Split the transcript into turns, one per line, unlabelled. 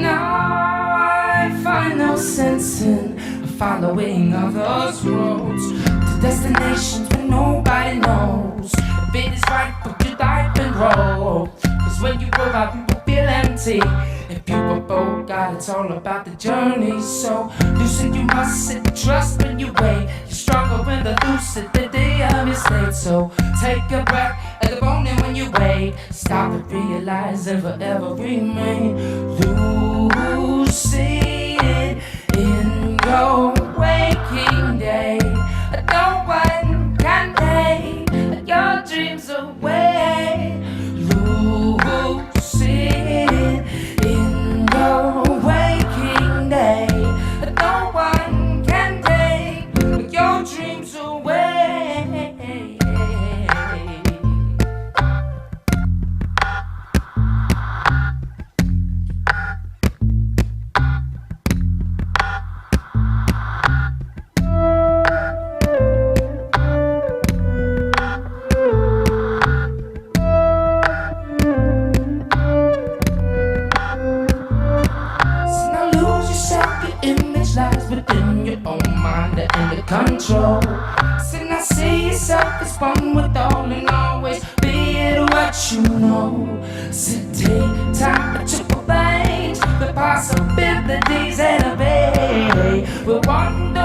I find no sense in following others' roads to destinations where nobody knows if it is right, put your life and roll. Cause when you go out, you will feel empty. If you were bold, God, it's all about the journey. So lucid, you must sit and trust when you wait. You're stronger in the lucidity of your state. So take a breath at the moment when you wait. Stop and realize and forever remain lucid in your waking day. No one can take your dreams away. Lucid in your waking day. No one can take your dreams away. Within your own mind and under control. So now see yourself as one with all and always be it what you know. So take time to arrange the possibilities and obey. We'll wander